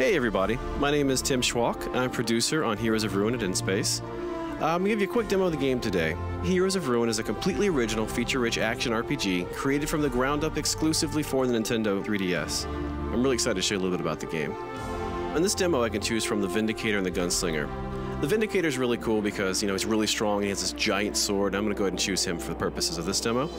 Hey everybody, my name is Tim Schwalk. I'm producer on Heroes of Ruin and In Space. I'm going to give you a quick demo of the game today. Heroes of Ruin is a completely original, feature-rich action RPG created from the ground up exclusively for the Nintendo 3DS. I'm really excited to show you a little bit about the game. In this demo I can choose from the Vindicator and the Gunslinger. The Vindicator is really cool because, he's really strong and he has this giant sword. I'm going to go ahead and choose him for the purposes of this demo.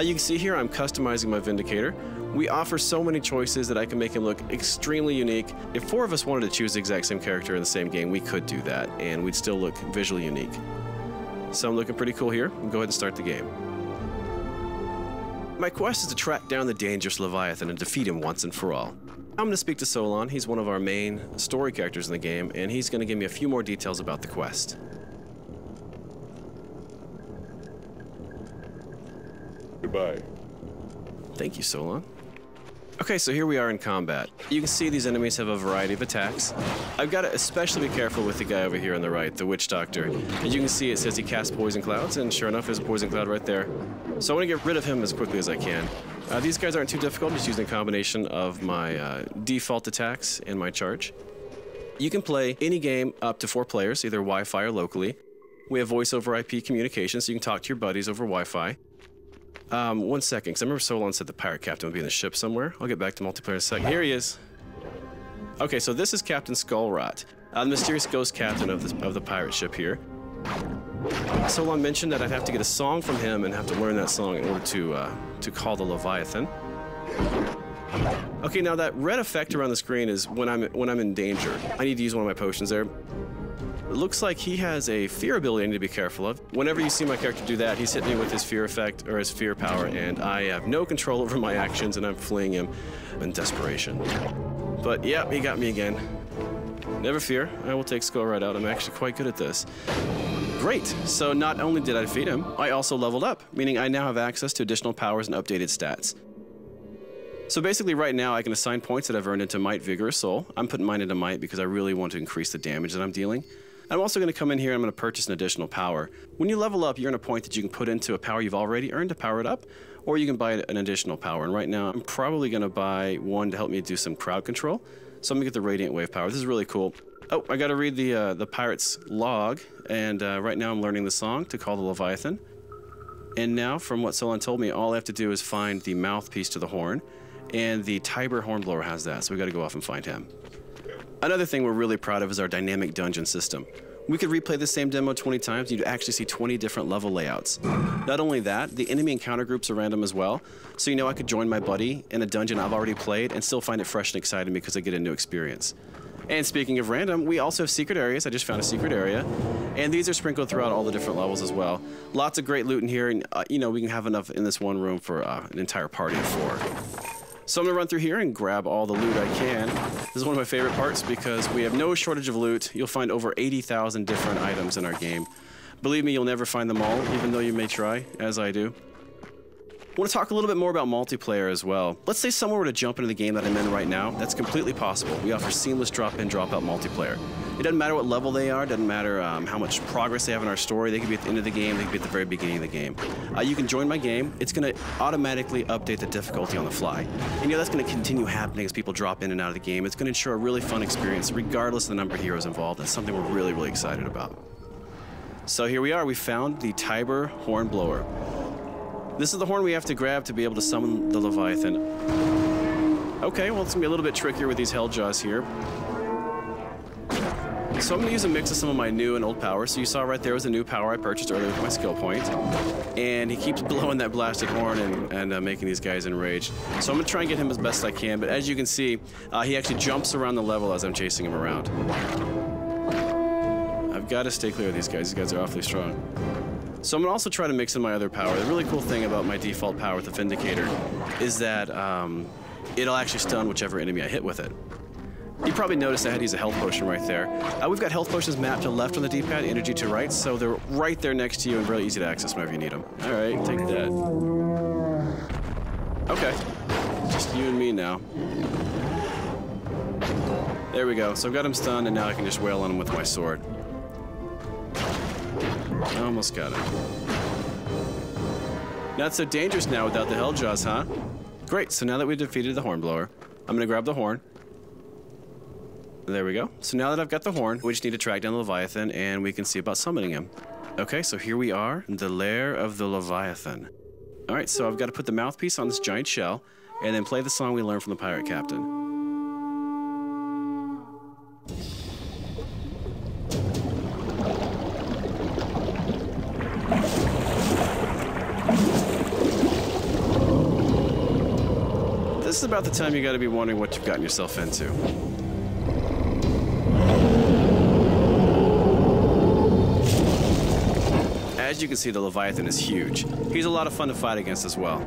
You can see here I'm customizing my Vindicator. We offer so many choices that I can make him look extremely unique. If 4 of us wanted to choose the exact same character in the same game, we could do that, and we'd still look visually unique. So I'm looking pretty cool here. Go ahead and start the game. My quest is to track down the dangerous Leviathan and defeat him once and for all. I'm going to speak to Solon. He's one of our main story characters in the game, and he's going to give me a few more details about the quest. Goodbye. Thank you, Solon. Okay, so here we are in combat. You can see these enemies have a variety of attacks. I've got to especially be careful with the guy over here on the right, the Witch Doctor. As you can see, it says he casts poison clouds, and sure enough, there's a poison cloud right there. So I want to get rid of him as quickly as I can. These guys aren't too difficult, just using a combination of my default attacks and my charge. You can play any game up to 4 players, either Wi-Fi or locally. We have voice over IP communication, so you can talk to your buddies over Wi-Fi. 1 second, because I remember Solon said the pirate captain would be in the ship somewhere. I'll get back to multiplayer in a second. Here he is. Okay, so this is Captain Skullrot, the mysterious ghost captain of the pirate ship here. Solon mentioned that I'd have to get a song from him and have to learn that song in order to call the Leviathan. Okay, now that red effect around the screen is when I'm in danger. I need to use one of my potions there. It looks like he has a fear ability I need to be careful of. Whenever you see my character do that, he's hitting me with his fear effect, or his fear power, and I have no control over my actions, and I'm fleeing him in desperation. But yeah, he got me again. Never fear, I will take Skullrot out. I'm actually quite good at this. Great, so not only did I defeat him, I also leveled up, meaning I now have access to additional powers and updated stats. So basically right now I can assign points that I've earned into Might, Vigor, or Soul. I'm putting mine into Might because I really want to increase the damage that I'm dealing. I'm also going to come in here and I'm going to purchase an additional power. When you level up, you earn a point that you can put into a power you've already earned to power it up, or you can buy an additional power. And right now, I'm probably going to buy one to help me do some crowd control. So I'm going to get the Radiant Wave power. This is really cool. Oh, I got to read the pirate's log, and right now I'm learning the song to call the Leviathan. And now, from what Solon told me, all I have to do is find the mouthpiece to the horn, and the Tiber Hornblower has that, so we got to go off and find him. Another thing we're really proud of is our dynamic dungeon system. We could replay the same demo 20 times and you'd actually see 20 different level layouts. Not only that, the enemy encounter groups are random as well, so I could join my buddy in a dungeon I've already played and still find it fresh and exciting because I get a new experience. And speaking of random, we also have secret areas. I just found a secret area, and these are sprinkled throughout all the different levels as well. Lots of great loot in here, and we can have enough in this one room for an entire party of 4. So I'm going to run through here and grab all the loot I can. This is one of my favorite parts because we have no shortage of loot. You'll find over 80,000 different items in our game. Believe me, you'll never find them all, even though you may try, as I do. I want to talk a little bit more about multiplayer as well. Let's say someone were to jump into the game that I'm in right now. That's completely possible. We offer seamless drop-in, drop-out multiplayer. It doesn't matter what level they are, doesn't matter how much progress they have in our story. They could be at the end of the game, they could be at the very beginning of the game. You can join my game. It's going to automatically update the difficulty on the fly. And that's going to continue happening as people drop in and out of the game. It's going to ensure a really fun experience regardless of the number of heroes involved. That's something we're really, really excited about. So here we are. We found the Tiber Hornblower. This is the horn we have to grab to be able to summon the Leviathan. Okay, well, it's going to be a little bit trickier with these Helljaws here. So I'm going to use a mix of some of my new and old powers. So you saw right there was a new power I purchased earlier with my skill point. And he keeps blowing that blasted horn and making these guys enraged. So I'm going to try and get him as best I can. But as you can see, he actually jumps around the level as I'm chasing him around. I've got to stay clear of these guys. These guys are awfully strong. So I'm going to also try to mix in my other power. The really cool thing about my default power with the Vindicator is that it'll actually stun whichever enemy I hit with it. You probably noticed I had to use a health potion right there. We've got health potions mapped to left on the D-pad, energy to right, so they're right there next to you and really easy to access whenever you need them. All right, take that. Okay, just you and me now. There we go. So I've got him stunned, and now I can just wail on him with my sword. Almost got him. Not so dangerous now without the Helljaws, huh? Great, so now that we've defeated the Hornblower, I'm going to grab the horn. There we go. So now that I've got the horn, we just need to track down the Leviathan and we can see about summoning him. Okay, so here we are, in the lair of the Leviathan. All right, so I've got to put the mouthpiece on this giant shell and then play the song we learned from the pirate captain. This is about the time you got to be wondering what you've gotten yourself into. As you can see, the Leviathan is huge. He's a lot of fun to fight against as well.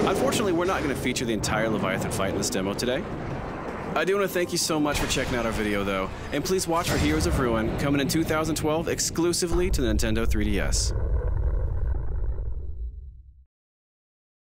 Unfortunately, we're not going to feature the entire Leviathan fight in this demo today. I do want to thank you so much for checking out our video, though, and please watch for Heroes of Ruin, coming in 2012 exclusively to the Nintendo 3DS.